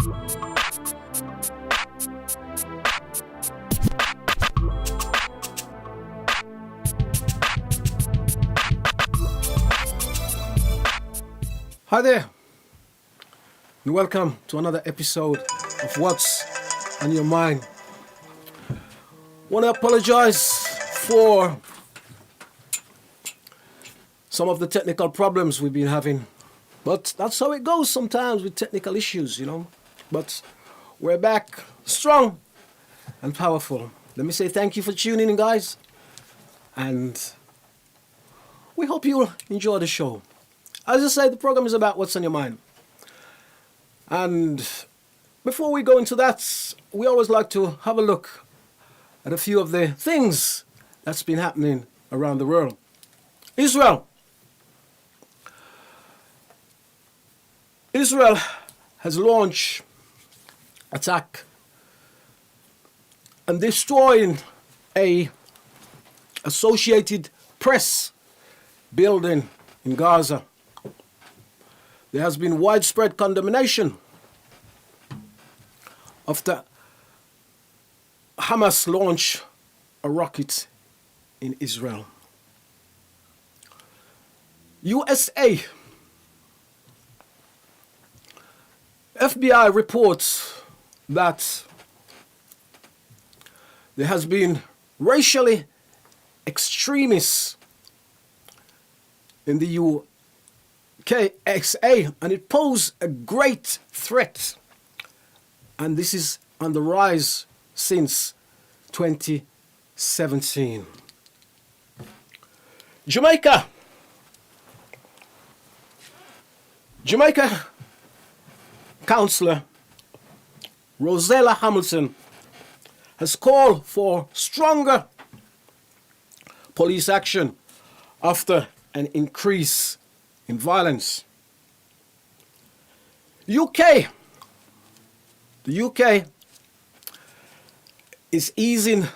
Hi there, and welcome to another episode of What's on Your Mind. Want to apologize for some of the technical problems we've been having, but that's how it goes sometimes with technical issues, you know. But we're back strong and powerful. Let me say thank you for tuning in, guys, and we hope you'll enjoy the show. As I say, the program is about what's on your mind. And before we go into that, we always like to have a look at a few of the things that's been happening around the world. Israel has launched attack and destroying a Associated Press building in Gaza. There has been widespread condemnation after Hamas launched a rocket in Israel. USA. FBI reports that there has been racially extremists in the KXA, and it posed a great threat, and this is on the rise since 2017. Jamaica councillor Rosella Hamilton has called for stronger police action after an increase in violence. The UK is easing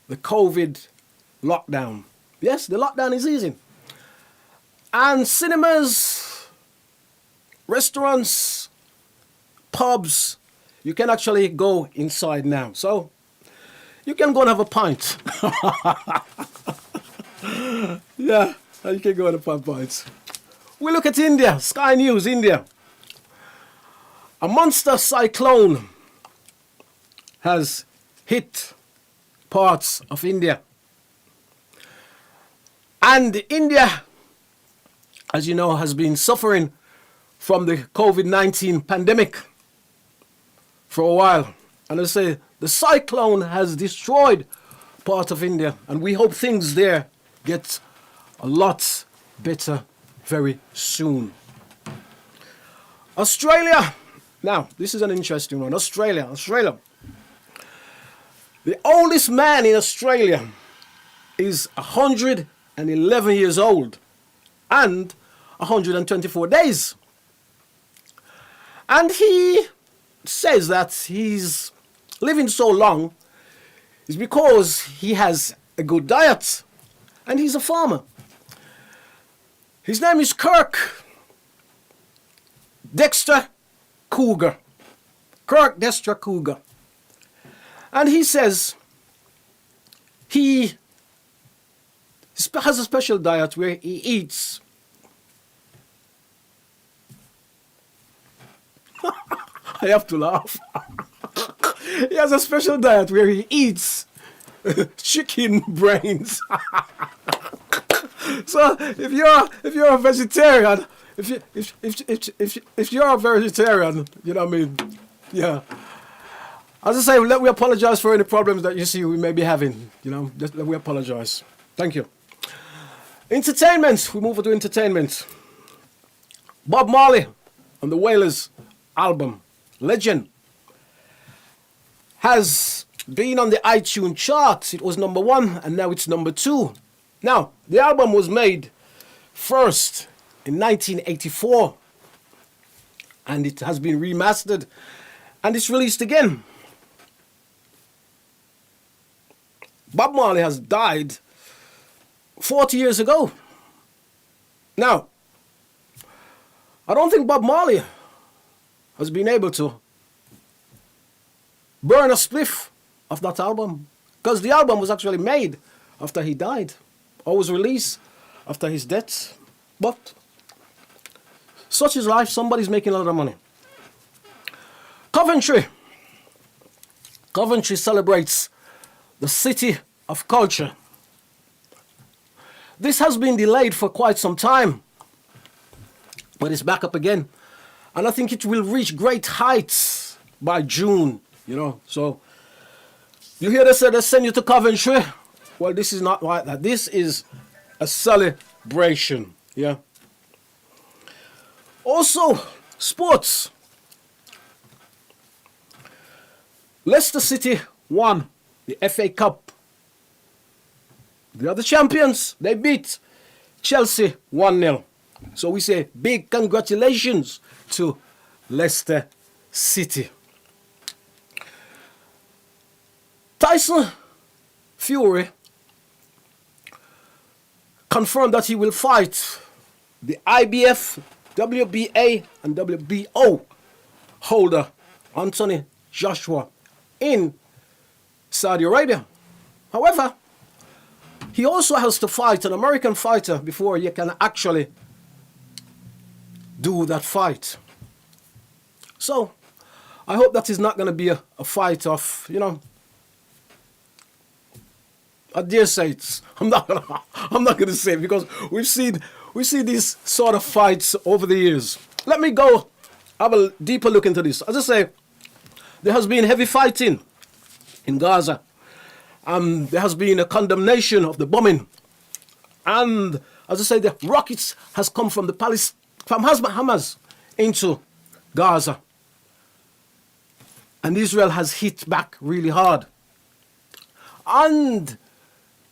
the COVID lockdown. Yes, the lockdown is easing. And cinemas, restaurants, pubs, you can actually go inside now. So you can go and have a pint. Yeah, you can go and have a pint. We look at India, Sky News, India. A monster cyclone has hit parts of India. And India, as you know, has been suffering from the COVID-19 pandemic for a while. And I say the cyclone has destroyed part of India, and we hope things there get a lot better very soon. Australia. Now, this is an interesting one. Australia. The oldest man in Australia is 111 years old and 124 days. And he says that he's living so long is because he has a good diet and he's a farmer. His name is Kirk Dexter Cougar. Kirk Dexter Cougar. And he says he has a special diet where he eats I have to laugh. He has a special diet where he eats chicken brains. So if you're a vegetarian, if you're a vegetarian, you know what I mean? Yeah. As I say, we apologize for any problems that you see we may be having. You know, we apologize. Thank you. Entertainment. We move on to entertainment. Bob Marley on the Wailers album Legend has been on the iTunes charts. It was number 1 and now it's number 2. Now, the album was made first in 1984 and it has been remastered and it's released again. Bob Marley has died 40 years ago. Now, I don't think Bob Marley has been able to burn a spliff of that album. Because the album was actually made after he died, or was released after his death. But such is life. Somebody's making a lot of money. Coventry. Coventry celebrates the city of culture. This has been delayed for quite some time, but it's back up again. And I think it will reach great heights by June, you know. So you hear they say they send you to Coventry. Well, this is not like that. This is a celebration, yeah. Also, sports. Leicester City won the FA Cup. They are the champions. They beat Chelsea 1-0. So we say big congratulations to Leicester City. Tyson Fury confirmed that he will fight the IBF, WBA, and WBO holder Anthony Joshua in Saudi Arabia. However, he also has to fight an American fighter before he can actually do that fight. So, I hope that is not going to be a fight of, you know, I dare say it. I'm not gonna say it because we see these sort of fights over the years. Let me go have a deeper look into this. As I say, there has been heavy fighting in Gaza. There has been a condemnation of the bombing. And as I say, the rockets has come from Hamas into Gaza. And Israel has hit back really hard. And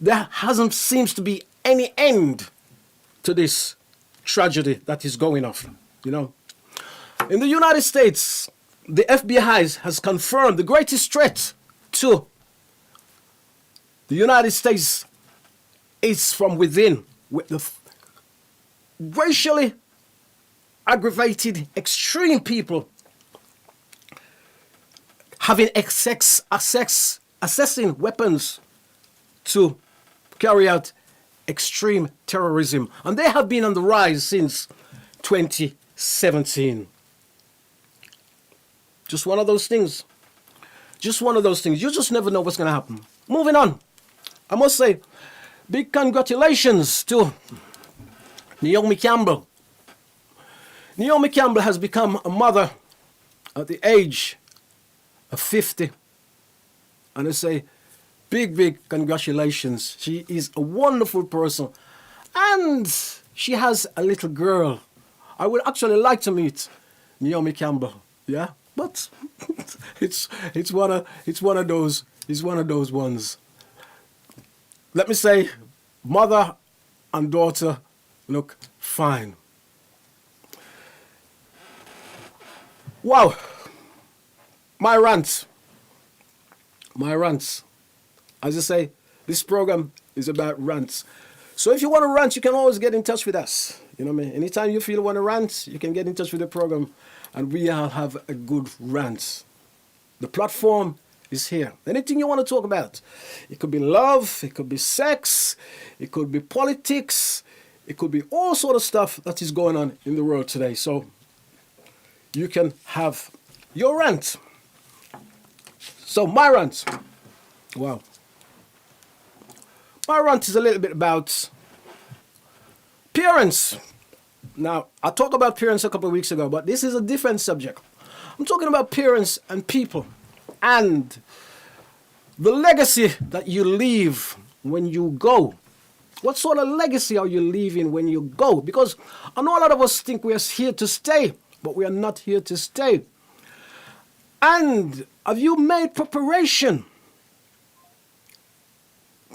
there seems to be any end to this tragedy that is going off, you know. In the United States, the FBI has confirmed the greatest threat to the United States is from within, with the racially aggravated, extreme people having accessing weapons to carry out extreme terrorism. And they have been on the rise since 2017. Just one of those things. Just one of those things. You just never know what's going to happen. Moving on. I must say, big congratulations to Naomi Campbell. Naomi Campbell has become a mother at the age of 50. And I say, big congratulations. She is a wonderful person. And she has a little girl. I would actually like to meet Naomi Campbell. Yeah? But it's one of those ones. Let me say, mother and daughter look fine. Wow. My rants. As I say, this program is about rants. So if you want to rant, you can always get in touch with us. You know what I mean? Anytime you feel you want to rant, you can get in touch with the program and we'll have a good rant. The platform is here. Anything you want to talk about. It could be love, it could be sex, it could be politics, it could be all sort of stuff that is going on in the world today. So you can have your rant. So my rant. Wow. My rant is a little bit about parents. Now, I talked about parents a couple of weeks ago, but this is a different subject. I'm talking about parents and people and the legacy that you leave when you go. What sort of legacy are you leaving when you go? Because I know a lot of us think we are here to stay, but we are not here to stay. And have you made preparation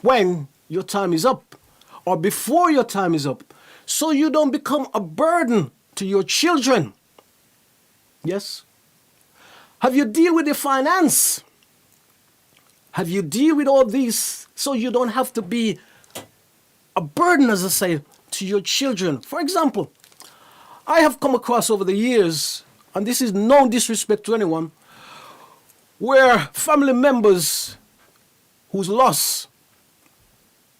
when your time is up or before your time is up so you don't become a burden to your children? Yes? Have you dealt with the finance? Have you dealt with all these so you don't have to be a burden, as I say, to your children? For example, I have come across over the years, and this is no disrespect to anyone, where family members who's lost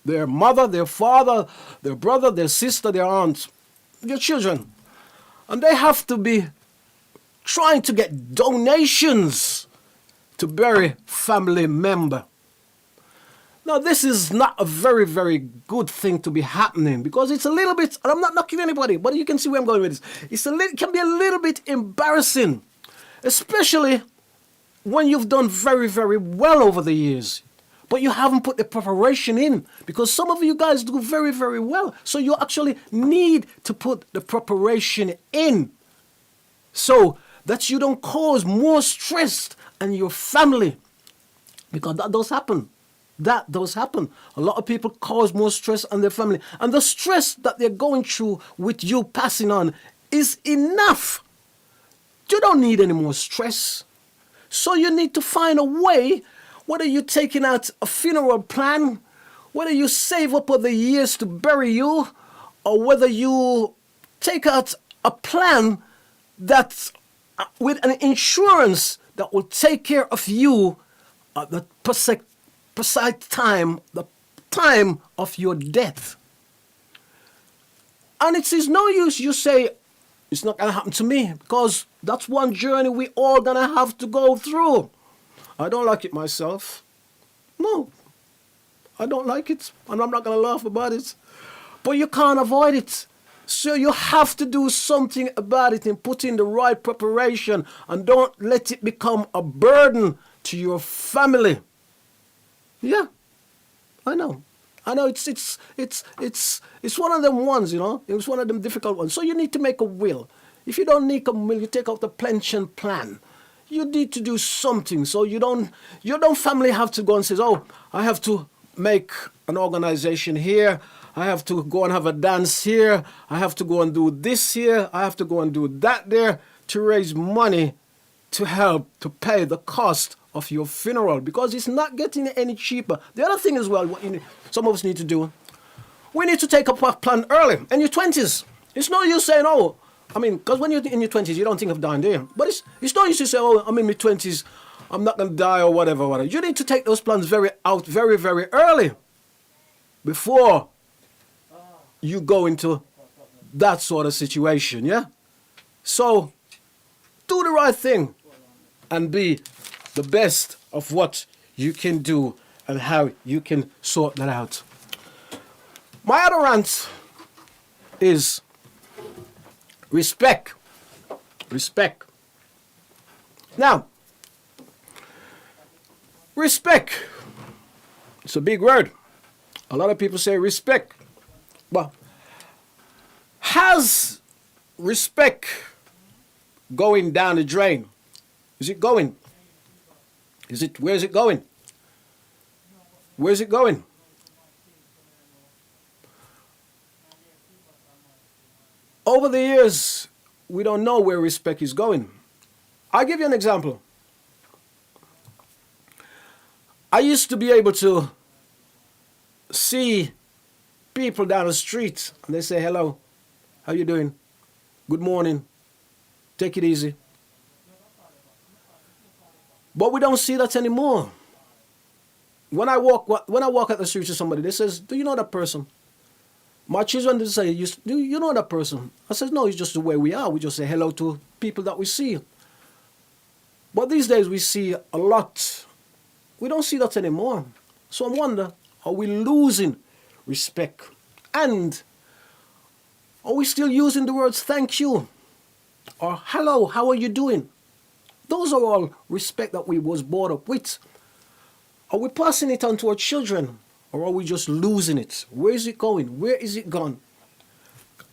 their mother, their father, their brother, their sister, their aunt, their children, and they have to be trying to get donations to bury family member. Now, this is not a very, very good thing to be happening, because it's a little bit, and I'm not knocking anybody, but you can see where I'm going with this. It can be a little bit embarrassing, especially when you've done very, very well over the years, but you haven't put the preparation in, because some of you guys do very, very well. So you actually need to put the preparation in so that you don't cause more stress on your family, because that does happen. That does happen. A lot of people cause more stress on their family. And the stress that they're going through with you passing on is enough. You don't need any more stress. So you need to find a way, whether you're taking out a funeral plan, whether you save up over the years to bury you, or whether you take out a plan that with an insurance that will take care of you at the precise time, the time of your death. And it is no use you say, it's not going to happen to me, because that's one journey we all going to have to go through. I don't like it myself. No, I don't like it, and I'm not going to laugh about it. But you can't avoid it. So you have to do something about it and put in the right preparation, and don't let it become a burden to your family. Yeah, I know. It's one of them ones, you know. It's one of them difficult ones. So you need to make a will. If you don't make a will, you take out the pension plan. You need to do something, so you don't family have to go and say, oh, I have to make an organization here. I have to go and have a dance here. I have to go and do this here. I have to go and do that there to raise money to help to pay the cost of your funeral, because it's not getting any cheaper. The other thing as well, what some of us need to do, we need to take up a plan early, in your 20s. It's no use saying, oh, I mean, because when you're in your 20s, you don't think of dying, do you? But it's no use to say, oh, I'm in my 20s, I'm not going to die or whatever. You need to take those plans very, very early before you go into that sort of situation, yeah? So, do the right thing and be the best of what you can do and how you can sort that out. My other rant is respect. Respect. Now, respect. It's a big word. A lot of people say respect. But has respect going down the drain? Is it going? Where is it going? Where is it going? Over the years, we don't know where respect is going. I'll give you an example. I used to be able to see people down the street and they say, hello, how you doing? Good morning. Take it easy. But we don't see that anymore. When I walk at the street to somebody, they says, do you know that person? My children, they say, do you know that person? I said, no, it's just the way we are. We just say hello to people that we see. But these days we see a lot. We don't see that anymore. So I wonder, are we losing respect? And are we still using the words thank you? Or hello, how are you doing? Those are all respect that we was brought up with. Are we passing it on to our children? Or are we just losing it? Where is it going? Where is it gone?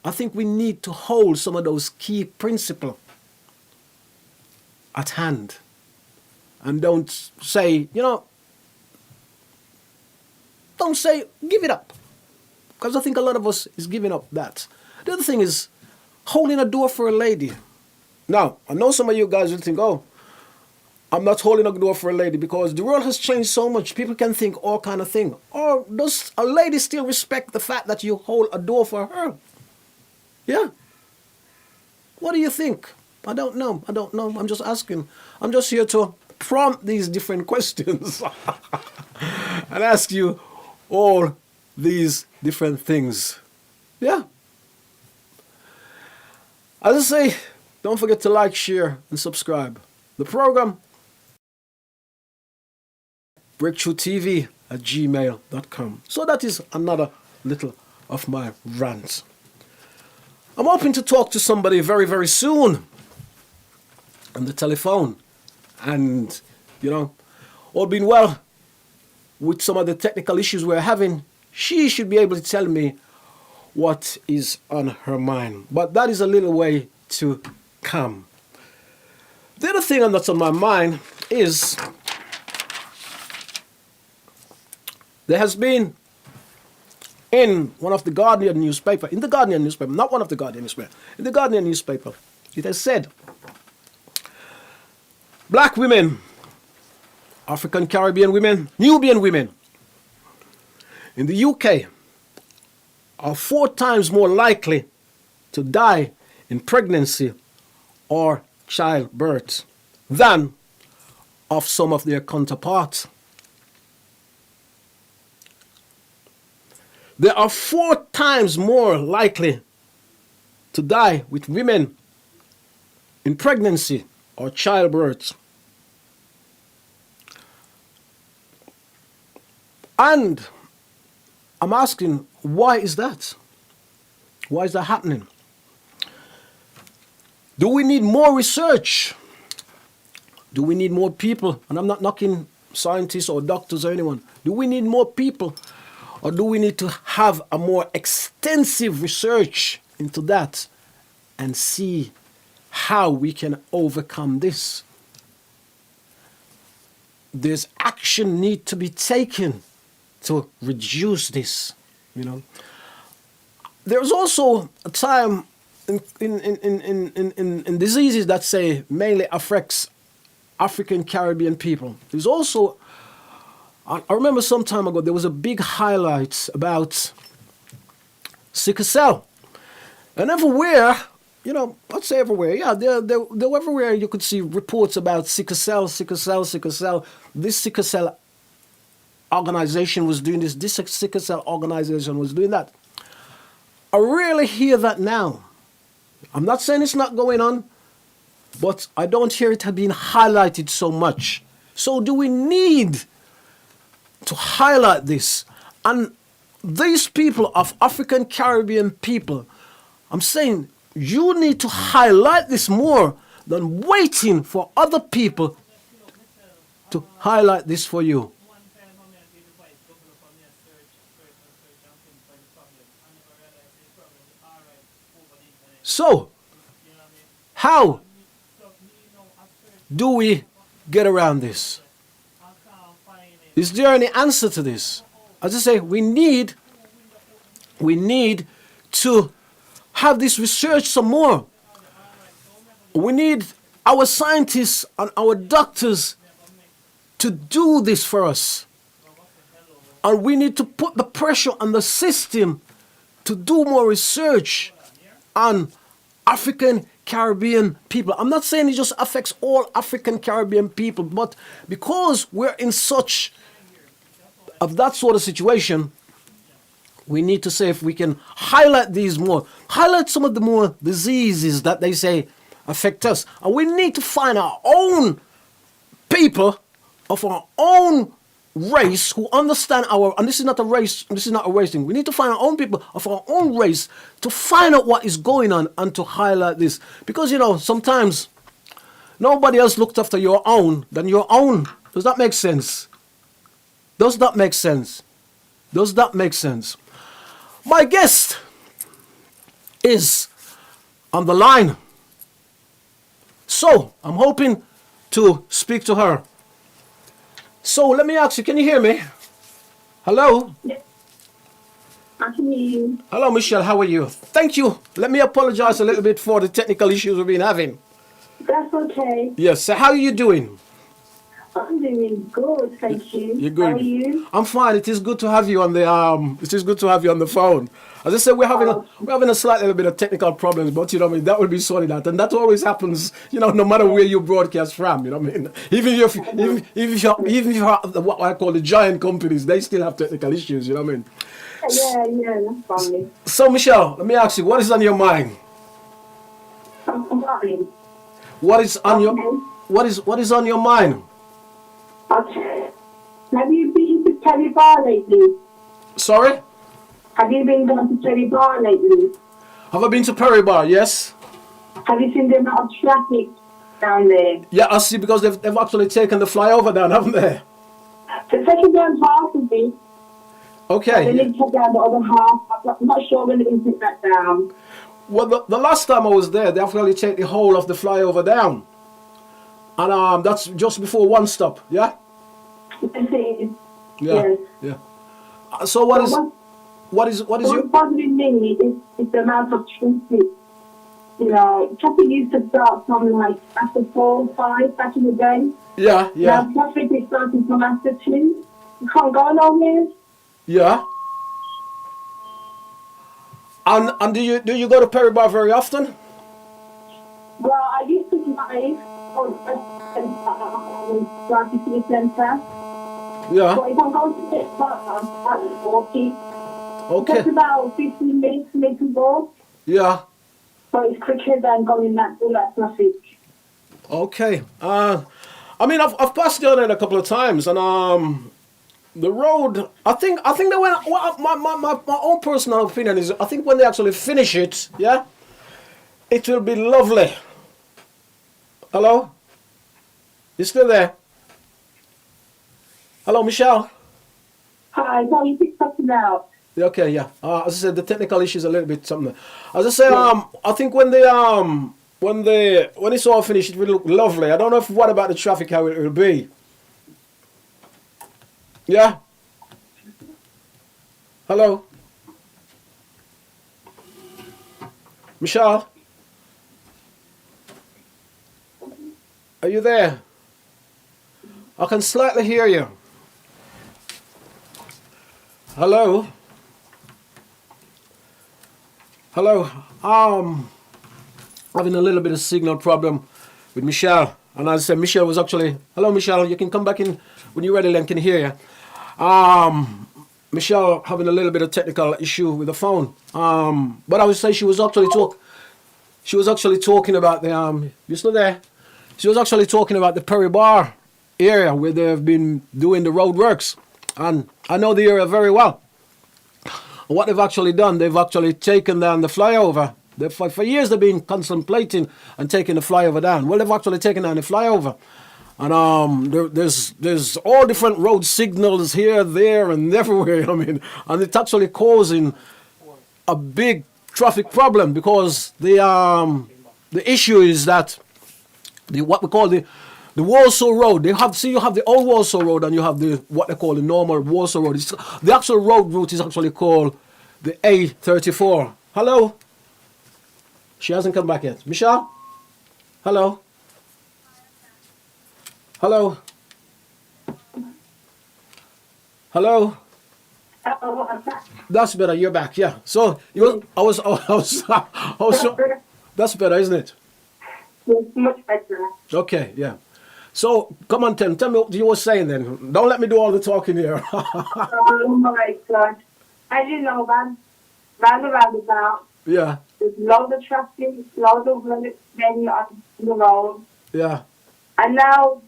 I think we need to hold some of those key principles at hand. And don't say, don't say, give it up. Because I think a lot of us is giving up that. The other thing is holding a door for a lady. Now, I know some of you guys will think, oh, I'm not holding a door for a lady because the world has changed so much. People can think all kind of thing. Or does a lady still respect the fact that you hold a door for her? Yeah. What do you think? I don't know. I'm just asking. I'm just here to prompt these different questions and ask you all these different things. Yeah. As I say, don't forget to like, share, and subscribe. The program, Break Tru TV at gmail.com. So that is another little of my rant. I'm hoping to talk to somebody very, very soon on the telephone. And, all being well, with some of the technical issues we're having, she should be able to tell me what is on her mind. But that is a little way to come. The other thing that's on my mind is there has been in one of the Guardian newspaper, in the Guardian newspaper, not one of the Guardian newspaper, in the Guardian newspaper, it has said, black women, African Caribbean women, Nubian women in the UK are 4 times more likely to die in pregnancy or childbirth than of some of their counterparts. They are 4 times more likely to die with women in pregnancy or childbirth. And I'm asking, why is that? Why is that happening? Do we need more research? Do we need more people? And I'm not knocking scientists or doctors or anyone. Do we need more people? Or do we need to have a more extensive research into that and see how we can overcome this? There's action need to be taken to reduce this, There's also a time in diseases that say mainly affects African Caribbean people. There's also, I remember some time ago, there was a big highlight about sickle cell. And everywhere, I'd say everywhere, yeah, there everywhere you could see reports about sickle cell. This sickle cell organization was doing this sickle cell organization was doing that. I rarely hear that now. I'm not saying it's not going on, but I don't hear it being highlighted so much. So do we need to highlight this? And these people of African Caribbean people, I'm saying you need to highlight this more than waiting for other people to highlight this for you. So, how do we get around this? Is there any answer to this? As I say, we need to have this research some more. We need our scientists and our doctors to do this for us. And we need to put the pressure on the system to do more research on African Caribbean people. I'm not saying it just affects all African Caribbean people, but because we're in such of that sort of situation, we need to say if we can highlight these more, highlight some of the more diseases that they say affect us. And we need to find our own people of our own race who understand and this is not a race thing. We need to find our own people of our own race to find out what is going on and to highlight this. Because, sometimes nobody else looked after your own than your own. Does that make sense? Does that make sense? Does that make sense? My guest is on the line. So, I'm hoping to speak to her. So let me ask you, can you hear me? Hello? Yes. I can hear you. Hello, Michelle, how are you? Thank you. Let me apologize a little bit for the technical issues we've been having. That's okay. Yes, so how are you doing? I'm doing good, thank you. You're good. How are you? I'm fine. It is good to have you on the It is good to have you on the phone. As I said, we're having a slight little bit of technical problems, but you know, what I mean, that will be sorted out, and that always happens. You know, no matter where you broadcast from. You know, what I mean, even if you're what I call the giant companies, they still have technical issues. You know, what I mean. Yeah, that's funny. So, Michelle, let me ask you, what is on your mind? I'm fine. What is on your Okay. what is on your mind? Okay. Have you been to Cherry Bar lately? Sorry, Have you been going to Cherry Bar lately? have I been to Perry Bar? Yes. Have you seen the amount of traffic down there? Yeah, I see, because they've actually taken the flyover down, haven't they? They're taking down half of it. They Okay. need to take down the other half. I'm not sure when they can take that down. Well, the last time I was there, they actually take the whole of the flyover down, and that's just before one stop. Yeah. Yes, it is. Yeah. Yes. Yeah. So what is So what is your what's bothering me is the amount of traffic. You know, traffic used to start from like after 4 or 5 back in the day. yeah Now traffic is starting from after 2. You can't go nowhere. yeah. And do you go to Perry Bar very often? Well, I used to drive on the city centre. Yeah. So if I'm going to get far, I'm walking. It takes Okay. about 15 minutes for me to go. Yeah. So it's quicker than going all that traffic. Okay. I mean, I've passed down it a couple of times, and the road. I think they went. Well, my own personal opinion is, I think when they actually finish it, yeah, it will be lovely. Hello. You still there? Hello, Michelle. Hi, no, you picked something out. Yeah, okay, yeah. As I said, the technical issue is a little bit something. As I say, Yeah. I think when it's all finished, it will look lovely. I don't know if what about the traffic, how it will be. Yeah. Hello, Michelle. Are you there? I can slightly hear you. Hello. Hello. Having a little bit of signal problem with Michelle. And as I said, Michelle was actually. Hello, Michelle. You can come back in when you're ready. Then can hear you. Michelle having a little bit of technical issue with the phone. But I would say she was actually talking about the. You still there? She was actually talking about the Perry Bar area where they've been doing the road works, and I know the area very well. What they've actually done, they've actually taken down the flyover. For years they've been contemplating and taking the flyover down. Well, they've actually taken down the flyover, and there's all different road signals here, there, and everywhere. I mean, and it's actually causing a big traffic problem, because the issue is that what we call the Warsaw Road. You have the old Warsaw Road, and you have the what they call the normal Warsaw Road. The actual road route is actually called the A34. Hello. She hasn't come back yet. Michelle. Hello. Hello. Hello. Oh, I'm back. That's better. You're back. Yeah. So I was. That's better, isn't it? It's much better. Okay. Yeah. So come on, tell me what you were saying then. Don't let me do all the talking here. Oh my God. As you know, round the roundabout, Yeah. there's loads of traffic, loads of men on the road. Yeah. And now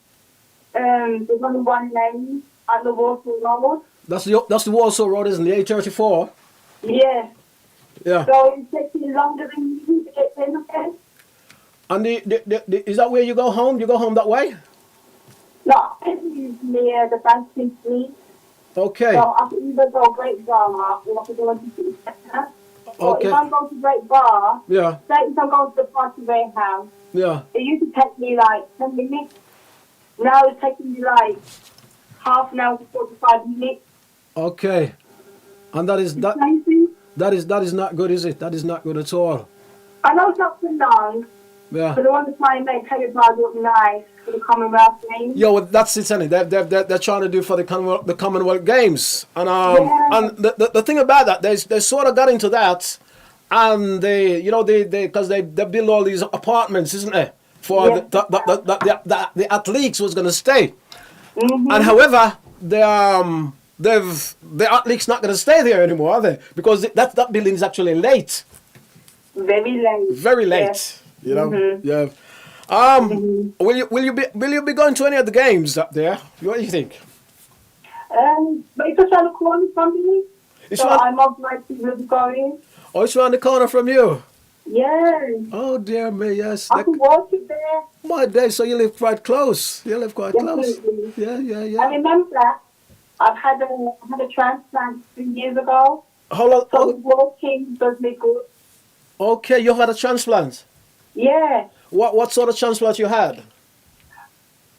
there's only one lane on the Warsaw Road. That's the Warsaw Road, isn't it? The A34. Yeah. Yeah. So it's taking longer than you to get there, okay? And is that where you go home? You go home that way? No, this is near the Banking Street. Okay. So I can either go Great Bar or I can go into the centre. So Okay. if I'm going to Great Bar, Yeah. say if I'm going to the party warehouse, Yeah. it used to take me like 10 minutes. Now it's taking me like half an hour to 45 minutes. Okay. And that is It's crazy. that is not good, is it? That is not good at all. I know it's not for long, Yeah. But they want to try and make Campbell look nice for the Commonwealth Games. Yo, well, that's it, Sonny. They're trying to do for the Commonwealth Games, and Yeah. and the thing about that, they sort of got into that, and they because they build all these apartments, isn't it, for Yeah. the athletes was going to stay, Mm-hmm. and however the athletes not going to stay there anymore, are they? Because that building is actually late, Very late. very late. Yeah. You know, Mm-hmm. yeah. Will you be going to any of the games up there? What do you think? But it's just around the corner from me. It's So around- I'm most likely to be going. Oh, it's around the corner from you. Yeah. Oh dear me, yes. I can walk it there. My day, so you live quite close. You live quite close. Definitely. Yeah, yeah, I yeah. remember I've had a transplant 3 years ago. How long? So Oh, walking does me good. okay, you've had a transplant. Yeah. What sort of transplant you had?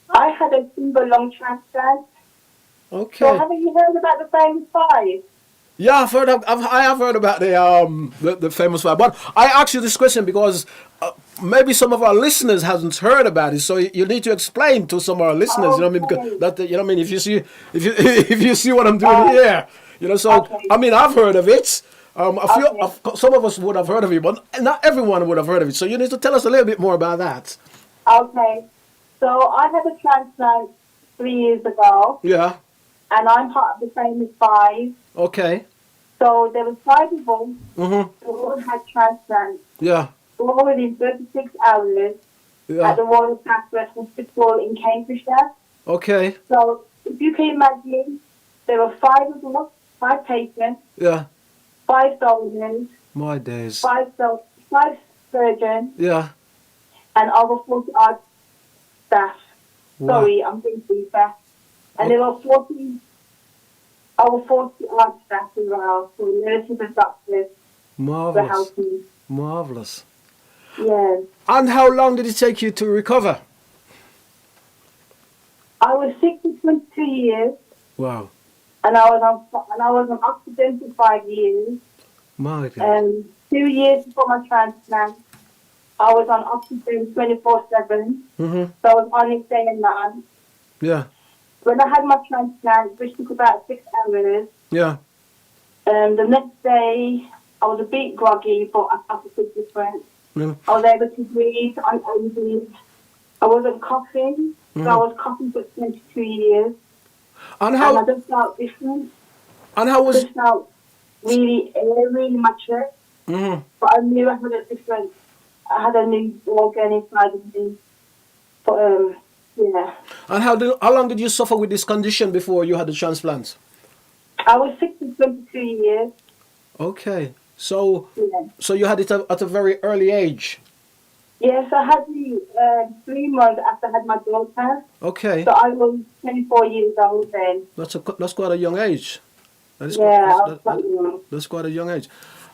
I had a single lung transplant. So Okay. haven't you heard about the famous five? Yeah, I have heard about the famous one. But I asked you this question because maybe some of our listeners hasn't heard about it. So you need to explain to some of our listeners. You know what I mean? Because that you know what I mean. If you see if you see what I'm doing here, you know. So Okay. I mean, I've heard of it. A few, Okay. some of us would have heard of it, but not everyone would have heard of it. So you need to tell us a little bit more about that. Okay. So I had a transplant 3 years ago, Yeah. and I'm part of the famous five. Okay. So there was 5 of us Mhm. who all had transplants. Yeah. All within 36 hours at Yeah. the Royal Pathway Hospital in Cambridgeshire. Okay. So if you can imagine, there were 5 of us, 5 patients, Yeah. 5 soldiers, My days. 5 surgeons, Yeah. and over 40 odd staff. Wow. Sorry, I'm thinking staff. And there were over 40 odd staff as well. So nurses and doctors were Marvelous. helping. Marvelous. Yeah. And how long did it take you to recover? I was sick for 22 years, Wow. and I was on oxygen for 5 years. My God. 2 years before my transplant, I was on oxygen 24/7. Mm-hmm. So I was on it day and night. Yeah. When I had my transplant, which took about 6 hours, Yeah. the next day I was a bit groggy, but I felt a bit different. Yeah. I was able to breathe unaided. I wasn't coughing, so I was coughing for 22 years. And And I how just felt different. and how I was just felt really airy in my chest. Mhm. But I knew I had a new organ inside of me. But, yeah. and how long did you suffer with this condition before you had the transplant? I was sick for 22 years. Okay. So Yeah. you had it at a very early age. Yes, I had the 3 months after I had my daughter. Okay. So I was 24 years old then. That's quite a young age. That is Yeah, I was that- quite young. that's quite a young age.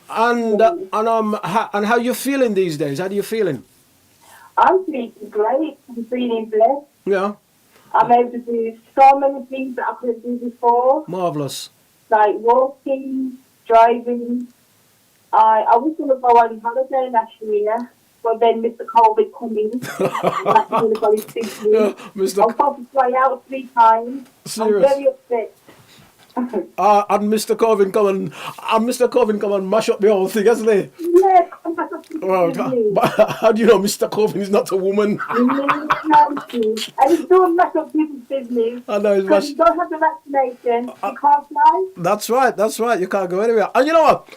And and how you feeling these days? How do you feeling? I'm feeling great. I'm feeling blessed. Yeah. I'm able to do so many things that I couldn't do before, Marvelous. like walking, driving. I was going to go on holiday last year, but then Mr. COVID come in. That's when got his big Yeah, news. Mr. I was supposed to fly out 3 times. Serious? I'm very upset. And Mr. Corbyn come and mash up the whole thing, hasn't he? Yeah, come back up to Well, Sydney. but how do you know Mr. Corbyn is not a woman? And it's don't mess up people's business. I know it's Because much. you don't have the vaccination, you can't fly. That's right. That's right. You can't go anywhere. And you know what?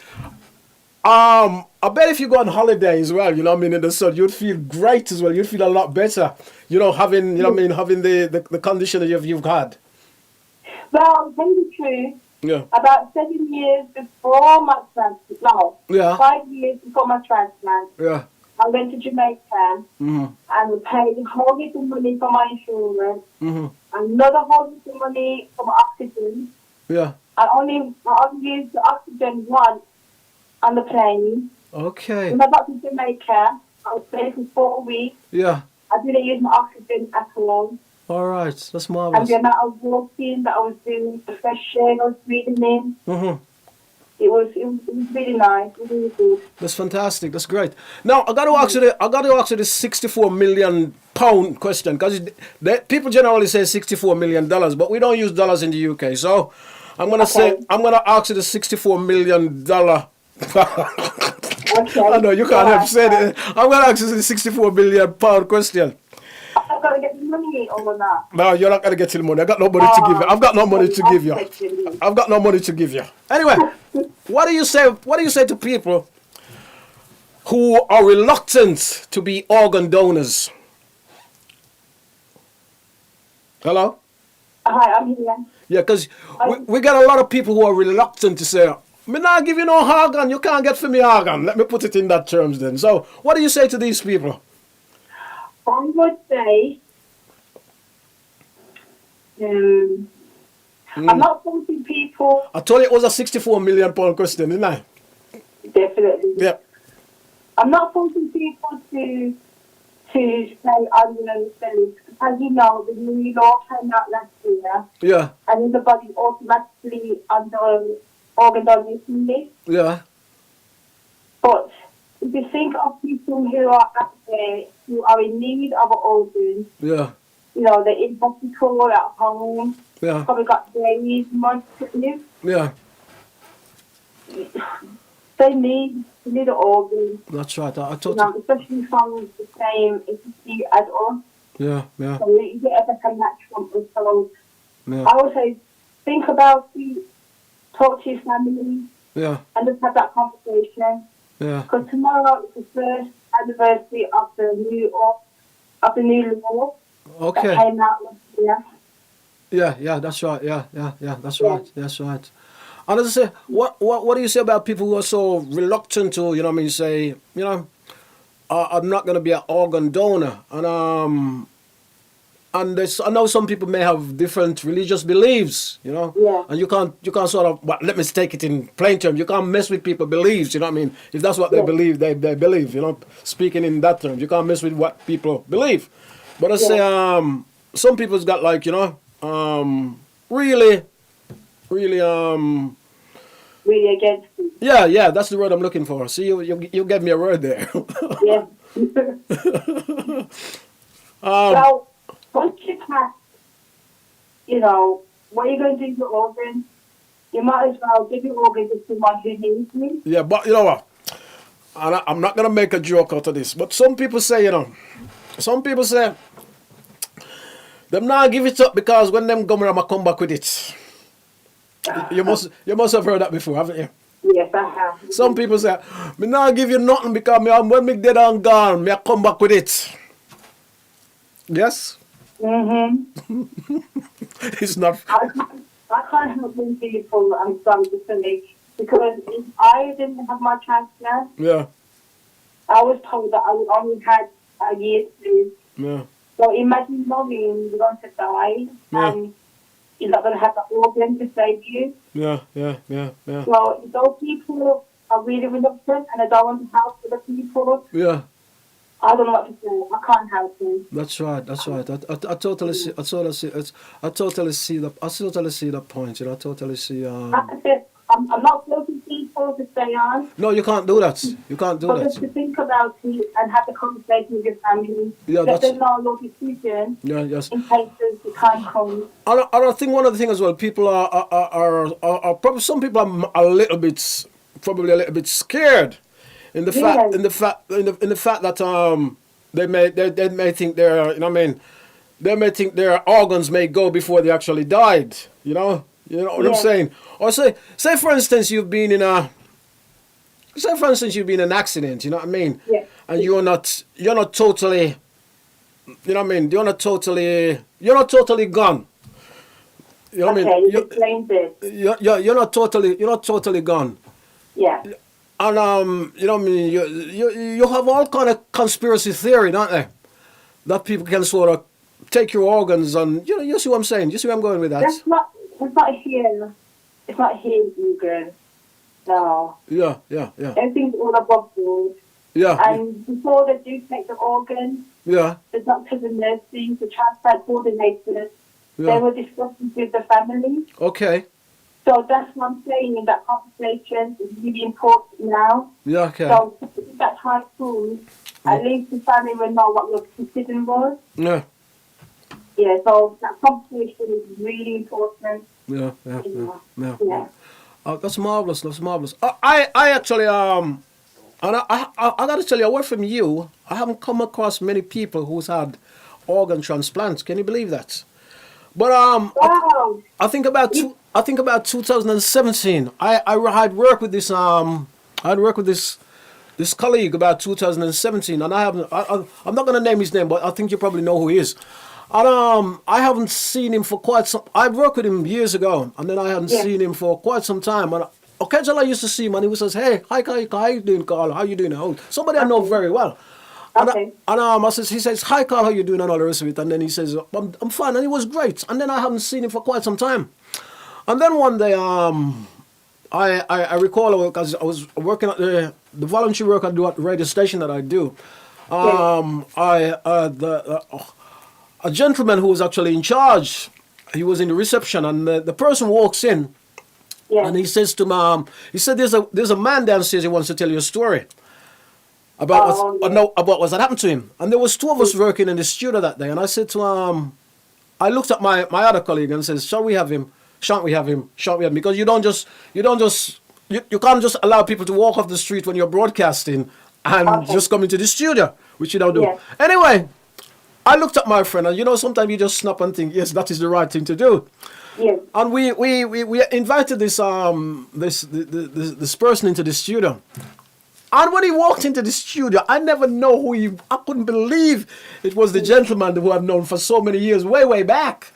I bet if you go on holiday as well, you know what I mean, in the sun, you'd feel great as well. You'd feel a lot better, you know, having, you know what I mean, having the condition that you've had. Well, I'll tell you the truth. Yeah. About 7 years before my transplant, no, Yeah. 5 years before my transplant, Yeah. I went to Jamaica Mm-hmm. and paid a whole heap of money for my insurance, Mm-hmm. another whole heap of money for my oxygen. Yeah. I only used the oxygen once on the plane. Okay. When I got to Jamaica, I was there for 4 weeks. Yeah. I didn't use my oxygen at all. All right. That's And marvelous. the amount of walking that I was doing, the fresh air I was breathing in, Mm-hmm. it was really nice, really good. That's fantastic. That's great. Now I got to ask you the £64 million question, because people generally say $64 million, but we don't use dollars in the UK. So I'm gonna ask you the $64 million. Okay. I know you can't have said it. I'm gonna ask you the £64 million question. I've got to get the money or not. No, you're not gonna get the money. I got no money to give you. I've got no money to give you. I've got no money to give you. Anyway, what do you say? What do you say to people who are reluctant to be organ donors? Hello? Hi, I'm here. Yeah, because we got a lot of people who are reluctant to say, "Me not give you no organ. You can't get for me organ." Let me put it in that terms then. So, what do you say to these people? I would say, I'm not forcing people. I told you it was a £64 million question, didn't I? Definitely. Yeah. I'm not forcing people to say I'm going to sell it. As you know, the new law came out last year, Yeah. and everybody automatically under organ donation list. Yeah. But if you think of people who are out there who are in need of an organ, Yeah. you know, they're in hospital, at home, Yeah. probably got days, months to live. Yeah. They need an organ, That's right. I you totally. know, especially from the same entity as us. Yeah. Yeah. So you get a better match from us. So Yeah. I would say, think about it, talk to your family, Yeah. and just have that conversation. Yeah. Because tomorrow is the first anniversary of the new law Okay. that came out last year. Yeah. That's right. Yeah. That's Yeah. right. That's right. And as I say, what do you say about people who are so reluctant to, say, I'm not going to be an organ donor, and I know some people may have different religious beliefs, Yeah. and you can't sort of, well, let me take it in plain terms, you can't mess with people's beliefs, you know what I mean? If that's what they Yeah. believe, they believe, speaking in that terms, you can't mess with what people believe. But I say, some people's got like, really, Really against it. yeah, that's the word I'm looking for. See, you gave me a word there. Yeah. So, once you pass, what you're going to do with your organ, you might as well give your organ to someone who needs it. Yeah, but you know what? And I'm not going to make a joke out of this, but some people say, them not give it up because when them come, I'ma come back with it. You must have heard that before, haven't you? Yes, I have. Some people say, me not give you nothing because when me dead and gone, me I come back with it. Yes? Mm-hmm. It's not. I can't help when people I'm sorry to say, because if I didn't have my transplant, Yeah. I was told that I would only had a year to live. Yeah. So imagine knowing you're going to die and you're not going to have the organ to save you. Yeah. So if those people are really reluctant and I don't want to help other people, Yeah. I don't know what to say. I can't help them. That's right. I totally see. I totally see that point. I totally see. Like I said, I'm not forcing people to stay on. No, you can't do that. You can't do But just to that. think about it and have the conversation with your family. Yeah, Let them know your decision Yeah. Yes. in case the time comes. I think one of the things as well, people are probably, some people are probably a little bit scared in the fact that they may think they may think their organs may go before they actually died. You know what I'm saying? Or say for instance you've been in an accident. You know what I mean? Yeah. And you're not totally. You know what I mean? You're not totally gone. You know what I mean? You explained it. You're not totally gone. Yeah. And you know what I mean? You have all kind of conspiracy theory, don't they? That people can sort of take your organs and you see what I'm saying? You see where I'm going with that? That's not here. It's not here, Egan. No. Yeah. Everything's all above board. Yeah. And before they do take the organ, Yeah. the doctors and nurses, the transplant coordinators, they Yeah. were discussing with the family. Okay. So that's what I'm saying, in that conversation is really important now. Yeah, okay. So if that's high school, at least the family will know what your decision was. Yeah. Yeah, so that conversation is really important. Yeah. Yeah. Oh, that's marvelous. That's marvelous. I actually and I got to tell you, away from you, I haven't come across many people who's had organ transplants. Can you believe that? But Wow. I think about 2017. I'd worked with this I'd worked with this colleague about 2017, and I'm not going to name his name, but I think you probably know who he is. And I haven't seen him for quite some. I worked with him years ago, and then I hadn't seen him for quite some time. And occasionally I used to see him, and he says, "Hey, hi, Carl, how you doing, Carl? How you doing?" Oh, somebody I know very well. And, Okay. he says, "Hi, Carl, how you doing?" and all the rest of it. And then he says, I'm fine, and he was great. And then I haven't seen him for quite some time. And then one day, I recall, because I was working at the voluntary work I do at the radio station that I do. A gentleman who was actually in charge, he was in the reception, and the person walks in, and he says to him, he said, "There's a man downstairs who wants to tell you a story about what's that happened to him." And there was two of us working in the studio that day, and I said to I looked at my other colleague and says, "Shall we have him? Shan't we have him? Shan't we have him?" Because you can't just allow people to walk off the street when you're broadcasting and just come into the studio, which you don't do. Yeah. Anyway, I looked at my friend, and sometimes you just snap and think, yes, that is the right thing to do. Yes. And we invited this person into the studio. And when he walked into the studio, I never know who he. I couldn't believe it was the gentleman who I've known for so many years, way back.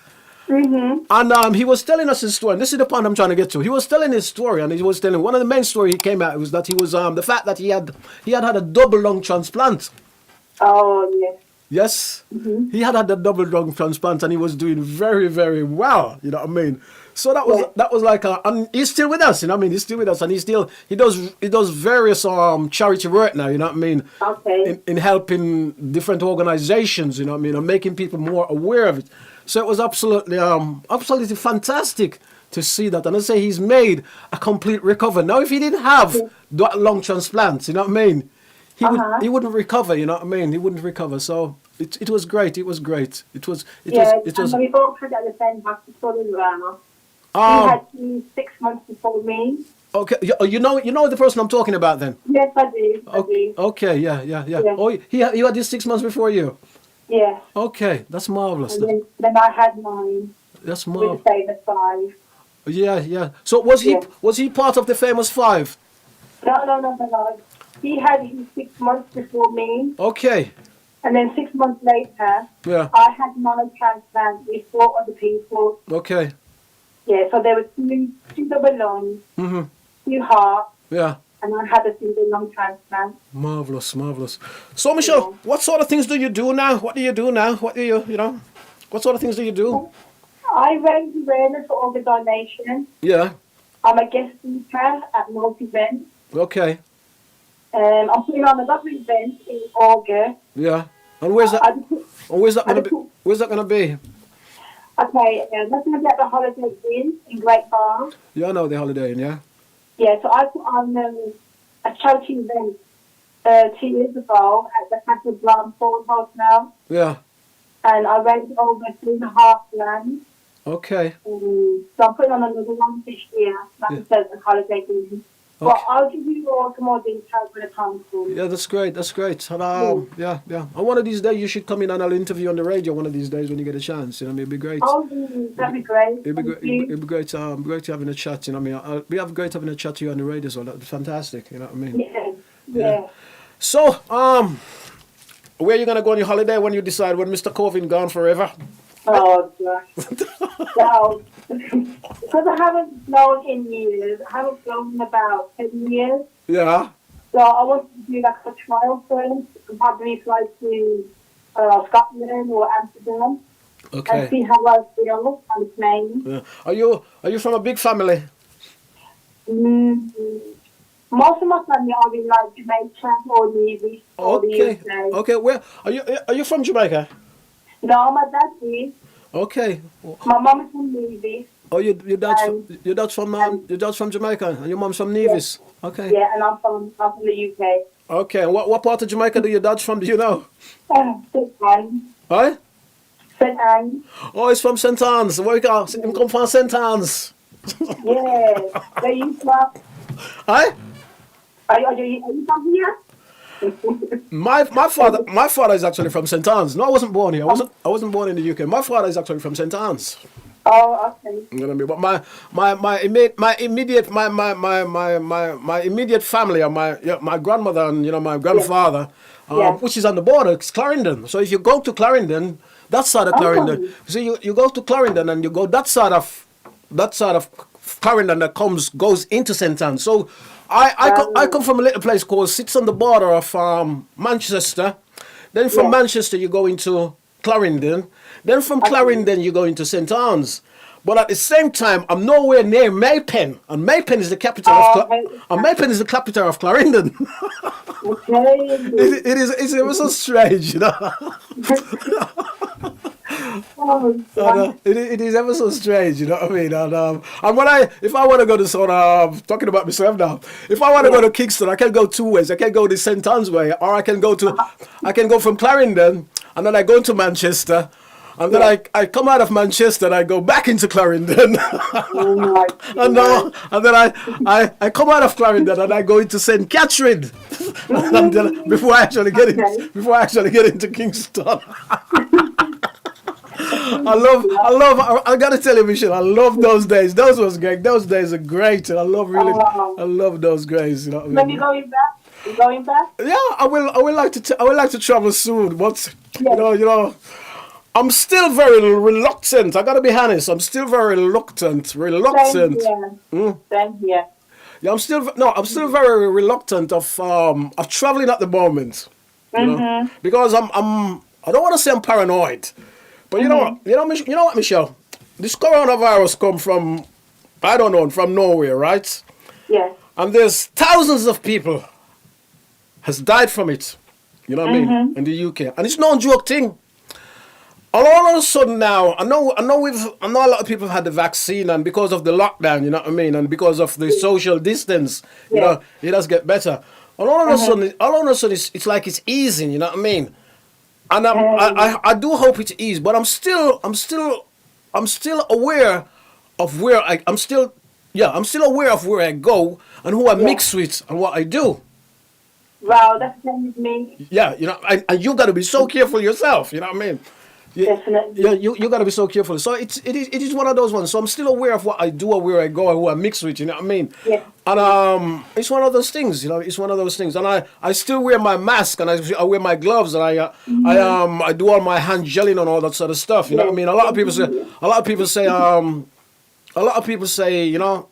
Mm-hmm. And he was telling us his story. And this is the point I'm trying to get to. He was telling his story, and he was telling one of the main story he came out was that he was the fact that he had a double lung transplant. Oh, yes. Yes, he had a double lung transplant, and he was doing very, very well. You know what I mean? So that was like and he's still with us. You know what I mean? He's still with us, and he does various charity work now. You know what I mean? Okay. In helping different organizations. You know what I mean? And making people more aware of it. So it was absolutely fantastic to see that. And I say he's made a complete recovery. Now, if he didn't have that lung transplant, you know what I mean? He wouldn't recover, you know what I mean? He wouldn't recover. So it was great. It was great. It was. And we both had at the same hospital as well. He had 6 months before me. Okay, you know the person I'm talking about then. Yes, I do. Okay, yeah. Oh, he had this 6 months before you. Yeah. Okay, that's marvelous. And then I had mine. That's marvelous. With the famous 5. Yeah. So was he part of the famous 5? No. He had his 6 months before me. Okay. And then 6 months later, I had my transplant with 4 other people. Okay. Yeah, so there were two double lungs, 2 hearts, and I had a single lung transplant. Marvelous. So, Michelle, what sort of things do you do now? What do you do now? What sort of things do you do? I raise awareness for organ donation. Yeah. I'm a guest speaker at multi-events. Okay. I'm putting on another event in August. Yeah. And where's that? Where's that gonna be? Okay, that's going to be at the Holiday Inn in Great Barn. Yeah, I know the Holiday Inn, yeah. Yeah, so I put on a charity event 2 years ago at the Campbell Hotel. Yeah. And I raised over $3.5 grand. Okay. So I'm putting on another one this year, like I said, the Holiday Inn. Okay. But I'll give you all some more details when the time comes. Yeah, that's great. And, yeah. And one of these days you should come in and I'll interview on the radio one of these days when you get a chance. You know what I mean? It'd be great. Oh, that'd be great. It'd be great having a chat. You know what I mean? It'd be great having a chat to you on the radio as well. That'd be fantastic. You know what I mean? Yeah. So, where are you going to go on your holiday when you decide when Mr. Covin gone forever? Oh, gosh. So, because I haven't flown in years, I haven't flown in about 10 years. Yeah. So I wanted to do like a trial first and probably fly to Scotland or Amsterdam. Okay. And see how I feel on the plane. Yeah. Are you from a big family? Most of my family are in like Jamaica or the Okay. Where are you from Jamaica? No, my dad is. Okay. My mum is from Nevis. Oh, Um, your dad's from Jamaica and your mom's from Nevis. Okay. yeah, and I'm from the UK. Okay. And what part of Jamaica do your dad's from? Do you know? St. Anne. Huh? St. Anne. Oh, he's from St. Anne's. Where you go? Him come from St. Anne's. Yeah. Where you from? Huh? Are you from here? My father is actually from St. Anne's. No, I wasn't born here. I wasn't born in the UK. My father is actually from St. Anne's. Oh, okay. You know what I mean? But my immediate family are my grandmother and my grandfather, Yeah. which is on the border. It's Clarendon. So if you go to Clarendon, that side of Clarendon, Oh. so you go to Clarendon and you go that side of Clarendon that goes into St. Anne's. So I come from a little place called sits on the border of Manchester. Then from Yeah. Manchester you go into Clarendon. Then from Clarendon you go into St. Anne's. But at the same time, I'm nowhere near Maypen, and Maypen is the capital and Maypen is the capital of Clarendon. Okay. It's ever so strange, you know. Oh, It is ever so strange, you know what I mean? And if I want to go to sort of talking about myself now, if I want to go to Kingston, I can go two ways. I can go the St. Anne's way, or I can go from Clarendon, and then I go to Manchester, and then I come out of Manchester and I go back into Clarendon, oh my and then I come out of Clarendon and I go into St. Catherine, and then before I actually get into Kingston. I gotta tell you, Michelle, I love those days. Those was great. Those days are great, and I love those days. You know what I When mean? you going back? You going back? Yeah, I will like to. I would like to travel soon, but you know, I'm still very reluctant. I gotta be honest. I'm still very reluctant. Same here. Same here. Yeah, I'm still very reluctant of traveling at the moment. You know, because I don't want to say I'm paranoid, but you know what, Michelle, this coronavirus come from, I don't know, from nowhere, right? Yes. And there's thousands of people has died from it. You know what I mean? In the UK, and it's no joke thing. All of a sudden now, I know a lot of people have had the vaccine, and because of the lockdown, you know what I mean, and because of the social distance, you know, it does get better. And all of a sudden, it's like it's easing, you know what I mean? And I do hope it's easy, but I'm still aware of where I'm still aware of where I go and who I mix with and what I do. Wow, that's the same with me. Yeah, you know, and you got to be so careful yourself, you know what I mean? Definitely. Yeah, you got to be so careful. So it is one of those ones. So I'm still aware of what I do or where I go and who I mix with, you know what I mean? Yeah. And it's one of those things, you know, it's one of those things. And I still wear my mask and I wear my gloves and I do all my hand gelling and all that sort of stuff, you know what I mean? A lot of people say, you know,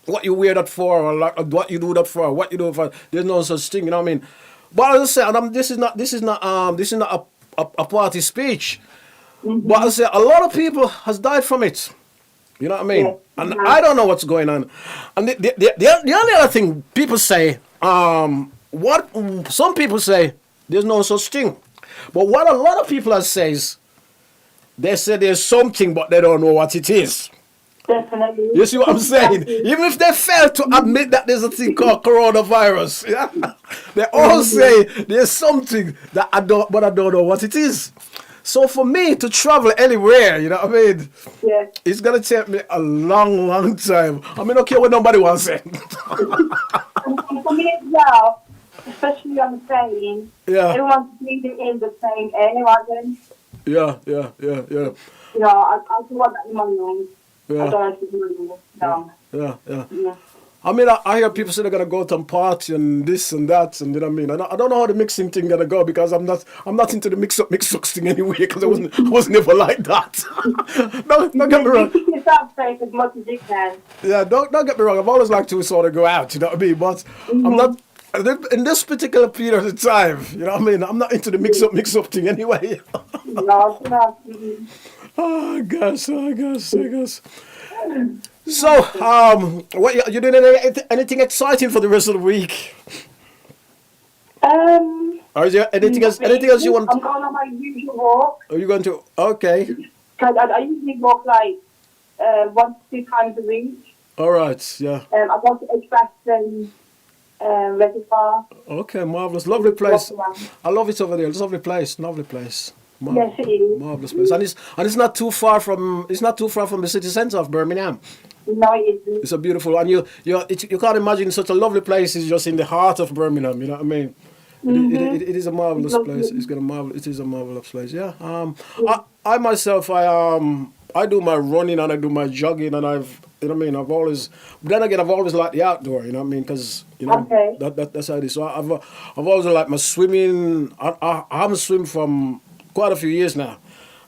what you wear that for, or like, what you do that for, what you do for. There's no such thing, you know what I mean? But as I say, this is not a party speech. But I say a lot of people has died from it. You know what I mean? Yeah. And I don't know what's going on. And the only other thing people say, what some people say, there's no such thing. But what a lot of people says, they say there's something, but they don't know what it is. Definitely. You see what I'm saying? Even if they fail to admit that there's a thing called coronavirus, they all say there's something that I don't know what it is. So for me to travel anywhere, you know what I mean? Yeah. It's gonna take me a long, long time. I mean, okay, what nobody wants to say. And for me as well, especially on the plane, Yeah. everyone's breathing in the same air, aren't they? Yeah. You know, I do want that in my lungs. Yeah. I don't want to do it in my Yeah. Yeah. I mean, I hear people say they're gonna go out and party and this and that, and you know what I mean. I don't know how the mixing thing gonna go because I'm not into the mix up thing anyway because I was never like that. don't get me wrong. Keep yourself safe as much as you can. Yeah, don't get me wrong. I've always liked to sort of go out, you know what I mean. But I'm not in this particular period of time. You know what I mean. I'm not into the mix up thing anyway. No. Oh gosh. So, what you doing anything exciting for the rest of the week? Or is there anything else you want? I'm going on my usual walk. Are you going to? Okay. because I usually walk like 1 to 2 times a week. All right, yeah. I go to Edgbaston Reservoir. Okay, marvelous, lovely place. Walk around. I love it over there. It's a lovely place, lovely place. Yes, it is. Marvelous place, and it's not too far from the city centre of Birmingham. No, it isn't. It's a beautiful, and you can't imagine such a lovely place is just in the heart of Birmingham. You know what I mean? It is a marvelous place. It is a marvelous place. Yeah. I myself, I do my running and I do my jogging, and I've always liked the outdoor. You know what I mean? Because Okay. that's how it is. So I've always liked my swimming. I haven't swum from quite a few years now.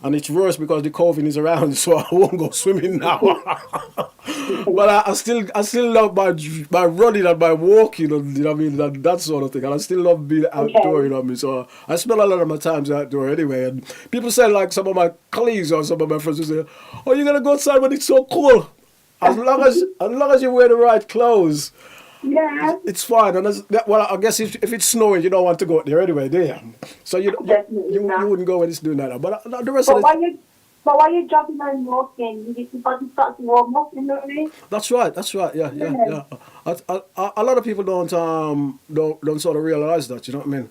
And it's worse because the COVID is around, so I won't go swimming now. But I still love my running and my walking, and, you know what I mean, that sort of thing. And I still love being outdoor, you know what I mean. So I spend a lot of my times outdoor anyway. And people say, like some of my colleagues or some of my friends will say, "Oh, you're gonna go outside when it's so cool." As long as you wear the right clothes. Yeah. It's fine, and I guess if it's snowing, you don't want to go out there anyway, do you? So you wouldn't go when it's doing that. But the rest of it. But while you're jogging and walking, you get your body start to warm up, you know what I mean? That's right. Yeah. A lot of people don't sort of realize that. You know what I mean?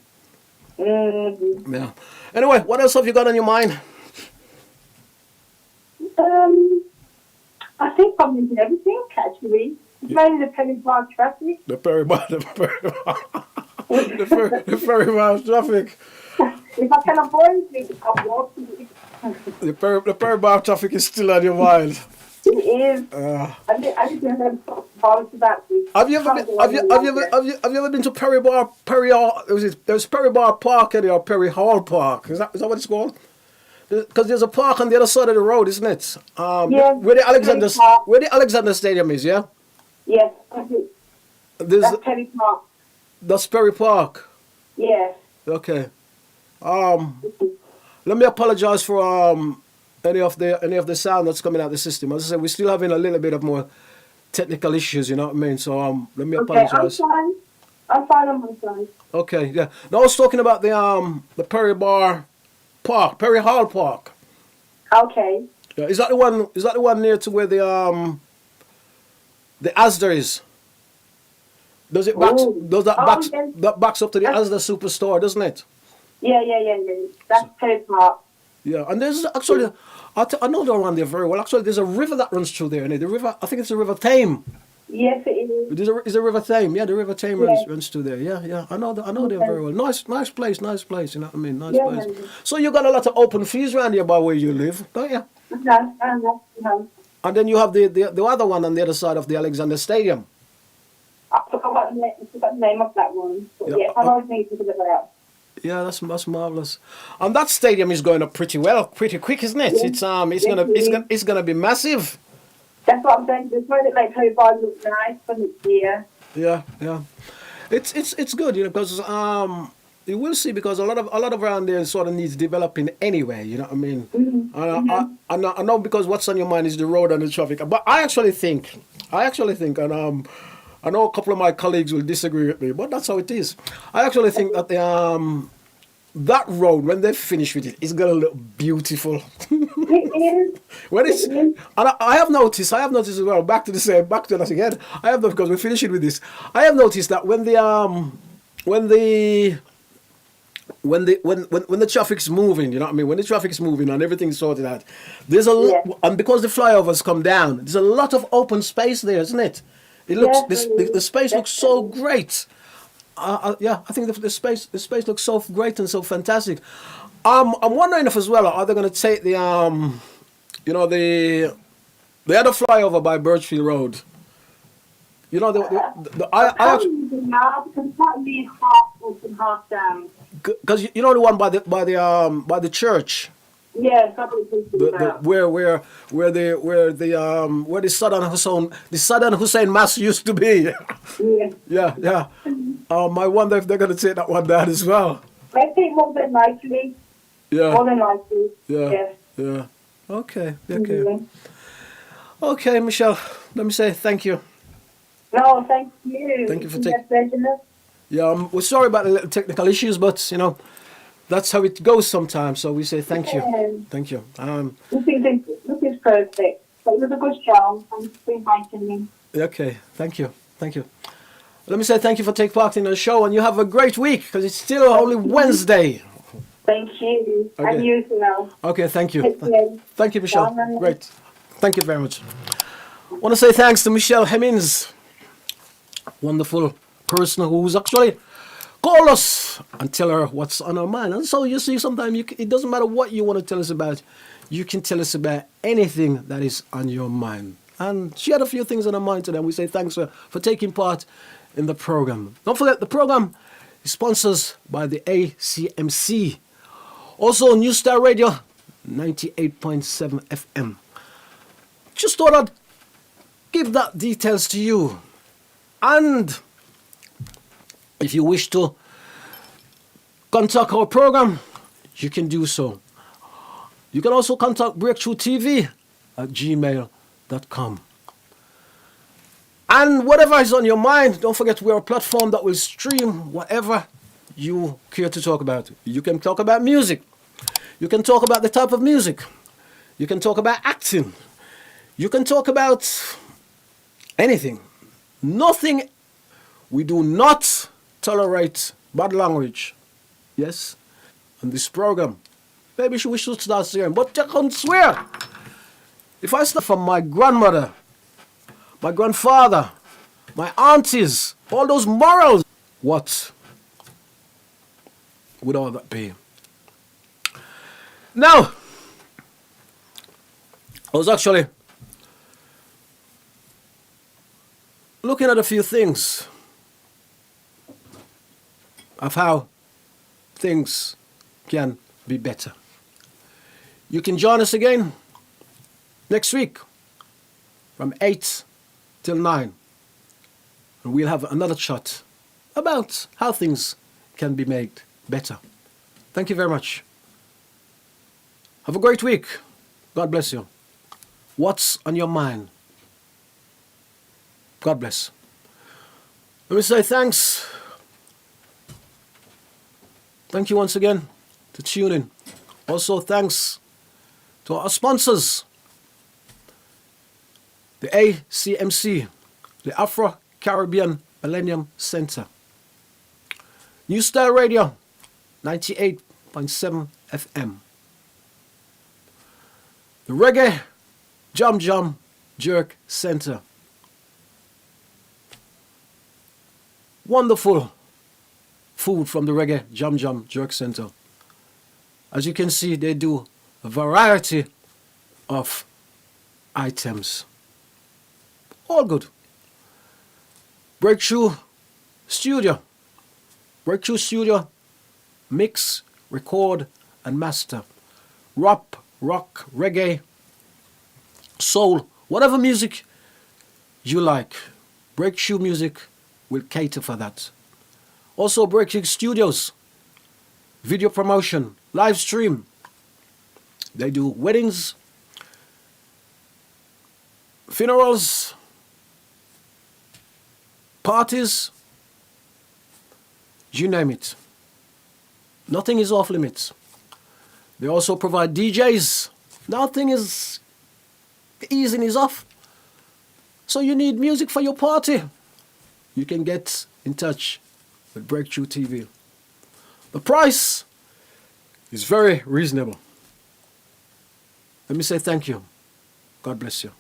Mm-hmm. Yeah. Anyway, what else have you got on your mind? I think I'm into everything actually. It's mainly the Penny Bar traffic. The ferry bar traffic. If I can avoid it, I'll walk it. The ferry bar traffic is still on your mind. It is. I need to have about this. Have you ever been to Perry Bar? There's Perry Bar Park or Perry Hall Park. Is that what it's called? Because there's a park on the other side of the road, isn't it? Yeah. Where the Alexander Stadium is, yeah. Yes, that's Perry Park. That's Perry Park. Yes. Okay. Let me apologize for any of the sound that's coming out of the system. As I said, we're still having a little bit of more technical issues. You know what I mean? So let me apologize. I'm fine on my side. Okay. Yeah. Now I was talking about the Perry Bar Park, Perry Hall Park. Okay. Yeah. Is that the one? Is that the one near to where the Asda is? Does it backs? That backs up to the Asda Superstore, doesn't it? Yeah. That's Perry Park. Yeah, and there's actually, I know the around there very well. Actually, there's a river that runs through there, and the river, I think it's the River Tame. Yes, it is. It's a River Tame. Yeah, the River Tame runs through there. Yeah. I know them very well. Nice place. You know what I mean? Nice place. Yeah. So you got a lot of open fields around here by where you live, don't you? No. And then you have the other one on the other side of the Alexander Stadium. I forgot the name of that one. But Yeah, I always need to figure that out. Yeah, that's marvelous. And that stadium is going up pretty quick, isn't it? Yeah. It's gonna be massive. That's what I'm saying. Just made it like Perry Park look nice for next year. Yeah. It's good, because you will see, because a lot of around there sort of needs developing anyway. You know what I mean? Mm-hmm. I know, because what's on your mind is the road and the traffic. But I actually think, and I know a couple of my colleagues will disagree with me, but that's how it is. I actually think that that road, when they finish with it, is gonna look beautiful. It is. And I have noticed as well. Back to that again. I have noticed, because we're finishing with this. I have noticed that when the traffic's moving, you know what I mean? When the traffic's moving and everything's sorted out, there's and because the flyovers come down, there's a lot of open space there, isn't it? It looks the space looks so great. I think the space looks so great and so fantastic. I'm wondering if as well, are they going to take the other flyover by Birchfield Road? You know, I actually now, because it's not really half open, half down. Because you know the one by the church. Yeah, probably where the Saddam Hussein Mass used to be. Yeah. I wonder if they're going to take that one down as well. I think more than likely. Yeah. More than likely. Yeah. Okay. Mm-hmm. Okay, Michelle. Let me say thank you. No, thank you. Thank you for taking. Yeah, we're sorry about the little technical issues, but that's how it goes sometimes. So we say thank you. Yeah. Thank you. This is perfect. So it was a good show. Thanks for inviting me. Okay, thank you. Thank you. Let me say thank you for taking part in the show, and you have a great week because it's still only Wednesday. Thank you. Okay. And you too now. Okay, thank you. Take care. Thank you, Michelle. Bye. Great. Thank you very much. I want to say thanks to Michelle Hemmings, wonderful person who's actually called us and tell her what's on her mind. And so you see, sometimes it doesn't matter what you want to tell us about. You can tell us about anything that is on your mind. And she had a few things on her mind today. And we say thanks for taking part in the program. Don't forget, the program is sponsored by the ACMC. Also, New Star Radio, 98.7 FM. Just thought I'd give that details to you. And if you wish to contact our program, you can do so. You can also contact Break Tru TV at gmail.com. And whatever is on your mind, don't forget we're a platform that will stream whatever you care to talk about. You can talk about music. You can talk about the type of music. You can talk about acting. You can talk about anything. Nothing. We do not tolerate bad language. Yes? On this program. Maybe we should start swearing. But I can't swear. If I start from my grandmother, my grandfather, my aunties, all those morals, what would all that be? Now, I was actually looking at a few things of how things can be better. You can join us again next week from 8 till 9. And we'll have another chat about how things can be made better. Thank you very much. Have a great week. God bless you. What's on your mind? God bless. Let me say thanks. Thank you once again to tune in. Also thanks to our sponsors. The ACMC, the Afro-Caribbean Millennium Center. New Style Radio, 98.7 FM. The Reggae Jam Jam Jerk Center. Wonderful food from the Reggae Jam Jam Jerk Center. As you can see, they do a variety of items. All good. Break Tru Studio. Break Tru Studio. Mix, record, and master. Rap, rock, reggae, soul, whatever music you like. Break Tru Music will cater for that. Also, Break Tru Studios. Video promotion, live stream. They do weddings, funerals, parties, you name it. Nothing is off limits. They also provide DJs. Nothing is easing is off. So you need music for your party. You can get in touch with Break Tru TV. The price is very reasonable. Let me say thank you. God bless you.